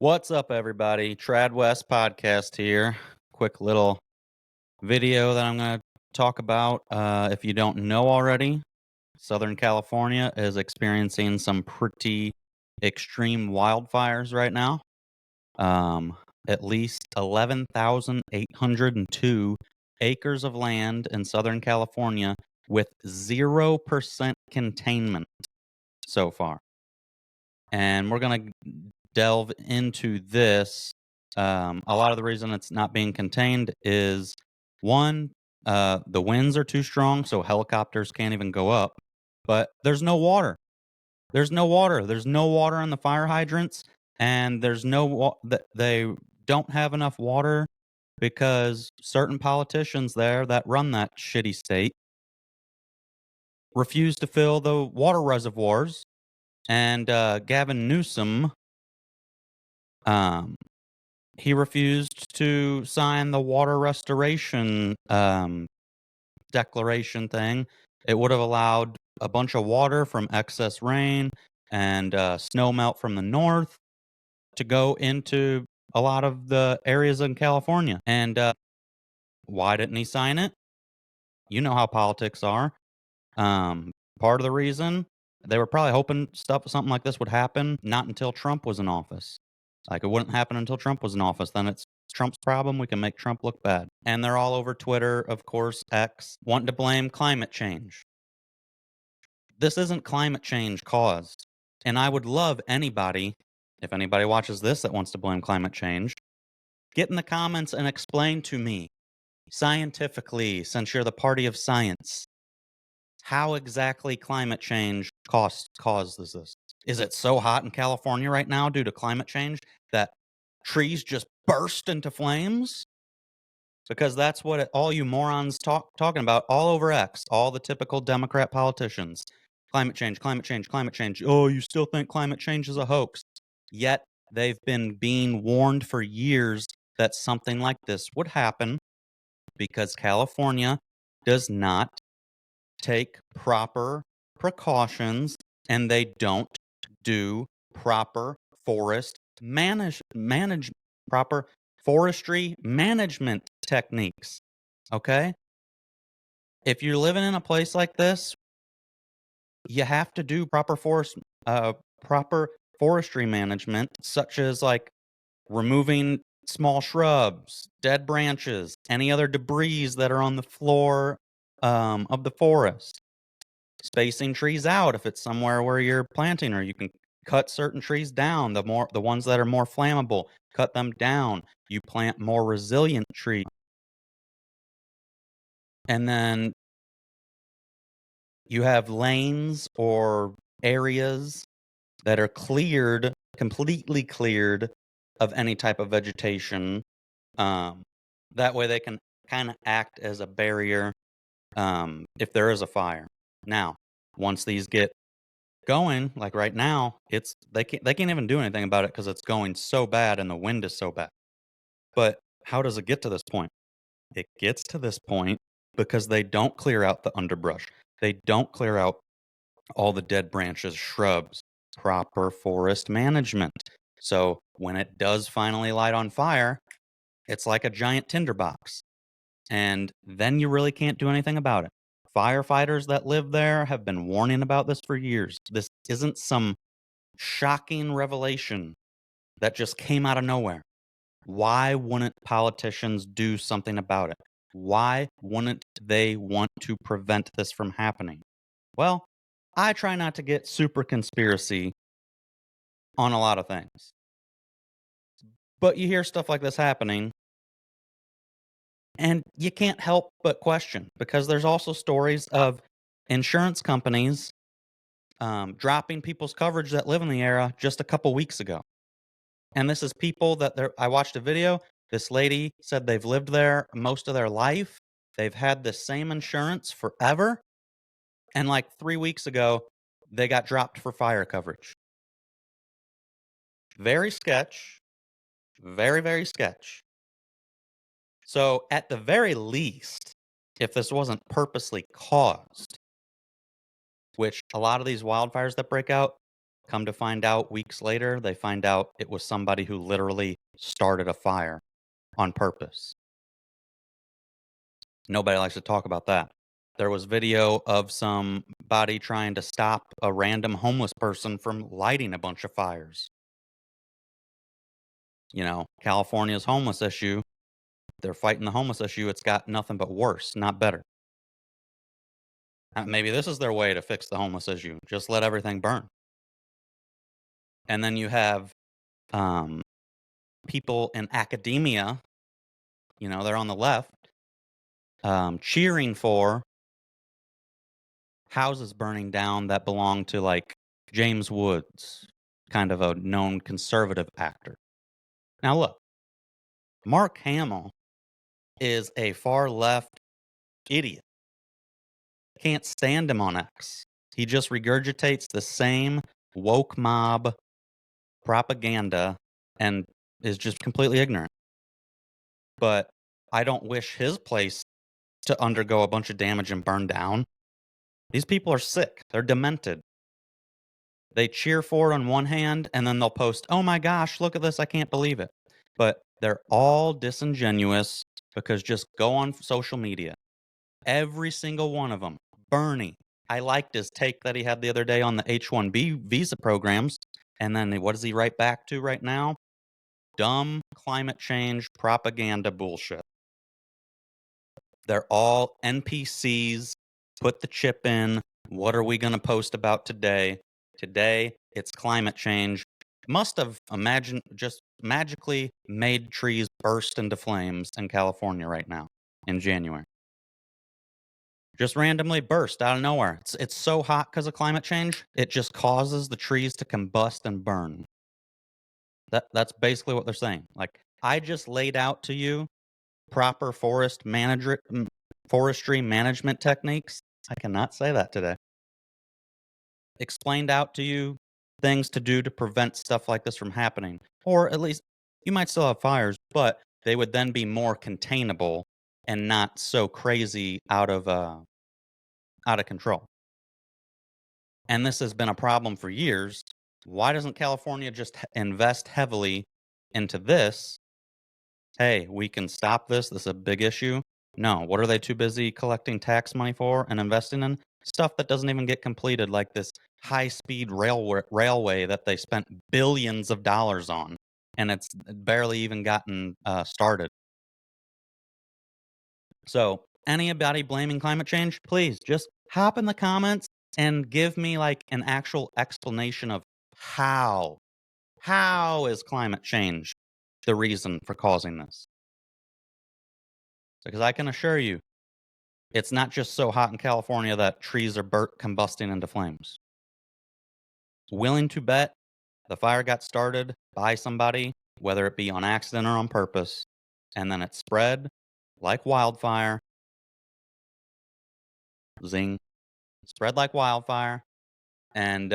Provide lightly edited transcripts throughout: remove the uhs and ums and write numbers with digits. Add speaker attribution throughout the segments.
Speaker 1: What's up, everybody? Trad West Podcast here. Quick little video that I'm going to talk about. If you don't know already, Southern California is experiencing some pretty extreme wildfires right now. At least 11,802 acres of land in Southern California with 0% containment so far. And we're going to delve into this. A lot of the reason it's not being contained is one, the winds are too strong, so helicopters can't even go up. But there's no water. There's no water. There's no water in the fire hydrants, and there's no they don't have enough water because certain politicians there that run that shitty state refuse to fill the water reservoirs. And Gavin Newsom, he refused to sign the water restoration declaration thing. It would have allowed a bunch of water from excess rain and snow melt from the north to go into a lot of the areas in California. And why didn't he sign it? You know how politics are. Part of the reason they were probably hoping something like this would happen not until Trump was in office. Like, it wouldn't happen until Trump was in office. Then it's Trump's problem. We can make Trump look bad. And they're all over Twitter, of course, X, wanting to blame climate change. This isn't climate change caused. And I would love anybody, if anybody watches this that wants to blame climate change, get in the comments and explain to me, scientifically, since you're the party of science, how exactly climate change causes this. Is it so hot in California right now due to climate change that trees just burst into flames? Because that's what all you morons talking about all over X, all the typical Democrat politicians. Climate change, climate change, climate change. Oh, you still think climate change is a hoax? Yet they've been being warned for years that something like this would happen because California does not take proper precautions and they don't do proper proper forestry management techniques. Okay? If you're living in a place like this, you have to do proper forestry management, such as like removing small shrubs, dead branches, any other debris that are on the floor of the forest. Spacing trees out if it's somewhere where you're planting, or you can cut certain trees down. The ones that are more flammable, cut them down. You plant more resilient trees. And then you have lanes or areas that are completely cleared of any type of vegetation. That way they can kind of act as a barrier if there is a fire. Now, once these get going, like right now, they can't even do anything about it because it's going so bad and the wind is so bad. But how does it get to this point? It gets to this point because they don't clear out the underbrush. They don't clear out all the dead branches, shrubs, proper forest management. So when it does finally light on fire, it's like a giant tinderbox. And then you really can't do anything about it. Firefighters that live there have been warning about this for years. This isn't some shocking revelation that just came out of nowhere. Why wouldn't politicians do something about it? Why wouldn't they want to prevent this from happening? Well, I try not to get super conspiracy on a lot of things. But you hear stuff like this happening, and you can't help but question, because there's also stories of insurance companies dropping people's coverage that live in the area just a couple weeks ago. And this is people that I watched a video. This lady said they've lived there most of their life. They've had the same insurance forever. And like 3 weeks ago, they got dropped for fire coverage. Very sketch. Very, very sketch. So at the very least, if this wasn't purposely caused, which a lot of these wildfires that break out Come to find out weeks later, they find out it was somebody who literally started a fire on purpose. Nobody likes to talk about that. There was video of somebody trying to stop a random homeless person from lighting a bunch of fires. California's homeless issue, they're fighting the homeless issue. It's got nothing but worse, not better. Maybe this is their way to fix the homeless issue. Just let everything burn. And then you have um, people in academia, they're on the left, cheering for houses burning down that belong to like James Woods, kind of a known conservative actor. Now, look, Mark Hamill is a far left idiot. Can't stand him on X. He just regurgitates the same woke mob propaganda and is just completely ignorant. But I don't wish his place to undergo a bunch of damage and burn down. These people are sick. They're demented. They cheer for it on one hand, and then they'll post, "Oh my gosh, look at this. I can't believe it." But they're all disingenuous because just go on social media. Every single one of them. Bernie. I liked his take that he had the other day on the H-1B visa programs. And then what does he write back to right now? Dumb climate change propaganda bullshit. They're all NPCs. Put the chip in. What are we going to post about today? Today, it's climate change. Must have just magically made trees burst into flames in California right now in January. Just randomly burst out of nowhere. It's so hot because of climate change, it just causes the trees to combust and burn. That's basically what they're saying. Like, I just laid out to you proper forestry management techniques. I cannot say that today. Explained out to you things to do to prevent stuff like this from happening. Or at least you might still have fires, but they would then be more containable and not so crazy out of control. And this has been a problem for years. Why doesn't California just invest heavily into this? Hey, we can stop this. This is a big issue. No, what are they too busy collecting tax money for and investing in? Stuff that doesn't even get completed, like this high-speed railway that they spent billions of dollars on, and it's barely even gotten started. So, anybody blaming climate change, please just hop in the comments and give me like an actual explanation of how. How is climate change the reason for causing this? Because I can assure you, it's not just so hot in California that trees are combusting into flames. Willing to bet the fire got started by somebody, whether it be on accident or on purpose, and then it spread like wildfire. Zing. Spread like wildfire. And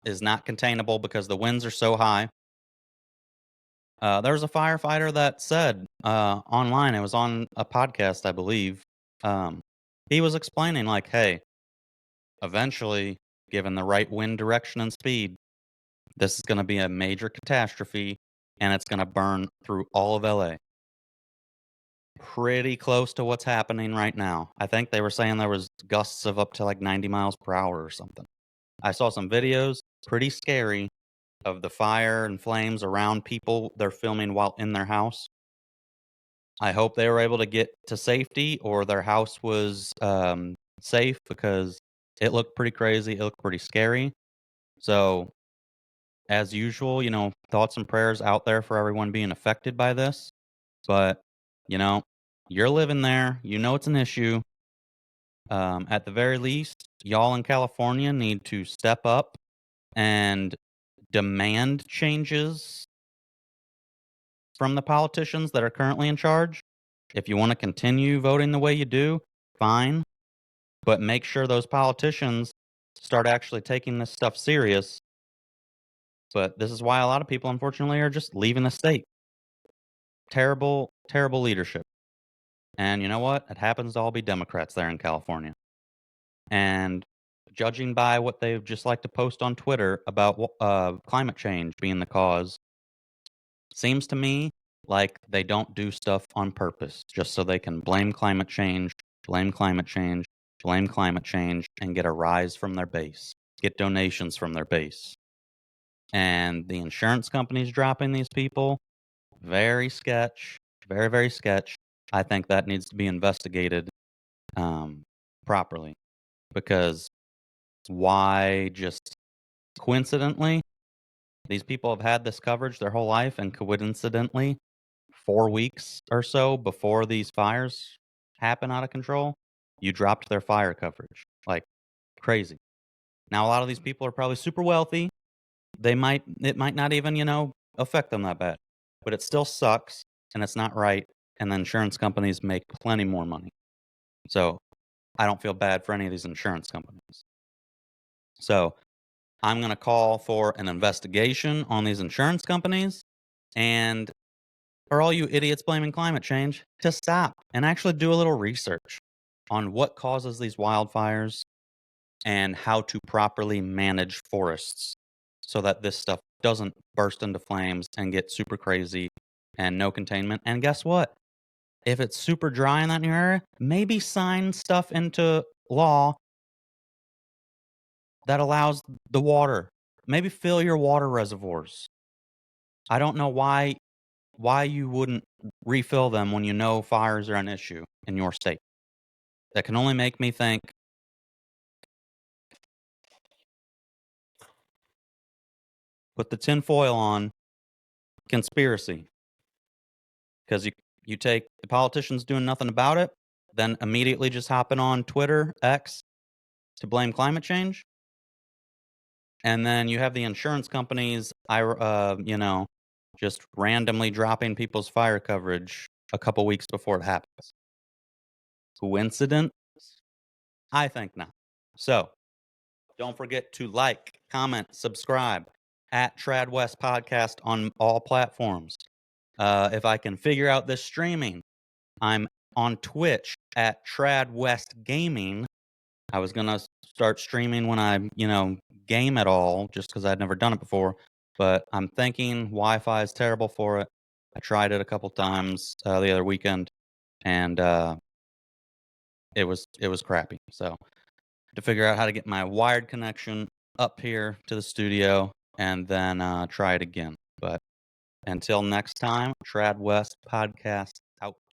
Speaker 1: is not containable because the winds are so high. There was a firefighter that said online, it was on a podcast, I believe. He was explaining, like, hey, eventually, given the right wind direction and speed, this is going to be a major catastrophe and it's going to burn through all of LA. Pretty close to what's happening right now. I think they were saying there was gusts of up to like 90 miles per hour or something. I saw some videos, pretty scary, of the fire and flames around people they're filming while in their house. I hope they were able to get to safety or their house was safe because it looked pretty crazy. It looked pretty scary. So, as usual, thoughts and prayers out there for everyone being affected by this. But, you know, you're living there. You know it's an issue. At the very least, y'all in California need to step up and demand changes from the politicians that are currently in charge. If you want to continue voting the way you do, fine. But make sure those politicians start actually taking this stuff serious. But this is why a lot of people, unfortunately, are just leaving the state. Terrible, terrible leadership. And you know what? It happens to all be Democrats there in California. And judging by what they just like to post on Twitter about climate change being the cause, seems to me like they don't do stuff on purpose just so they can blame climate change, blame climate change, blame climate change, and get a rise from their base, get donations from their base. And the insurance companies dropping these people, very sketch, very, very sketch. I think that needs to be investigated um, properly because why just coincidentally, these people have had this coverage their whole life, and coincidentally, 4 weeks or so before these fires happen out of control, you dropped their fire coverage. Like, crazy. Now, a lot of these people are probably super wealthy. It might not even, affect them that bad, but it still sucks and it's not right. And the insurance companies make plenty more money. So I don't feel bad for any of these insurance companies. So I'm going to call for an investigation on these insurance companies and for all you idiots blaming climate change to stop and actually do a little research on what causes these wildfires and how to properly manage forests so that this stuff doesn't burst into flames and get super crazy and no containment. And guess what? If it's super dry in that new area, maybe sign stuff into law that allows the water. Maybe fill your water reservoirs. I don't know why you wouldn't refill them when you know fires are an issue in your state. That can only make me think put the tinfoil on conspiracy. Because you take the politicians doing nothing about it, then immediately just hopping on Twitter, X, to blame climate change. And then you have the insurance companies, just randomly dropping people's fire coverage a couple weeks before it happens. Coincidence? I think not. So don't forget to like, comment, subscribe at Trad West Podcast on all platforms. If I can figure out this streaming, I'm on Twitch at Trad West Gaming. I was gonna start streaming when I, game at all, just because I'd never done it before. But I'm thinking Wi-Fi is terrible for it. I tried it a couple times the other weekend, and it was crappy. So to figure out how to get my wired connection up here to the studio, and then try it again. But until next time, Trad West Podcast out.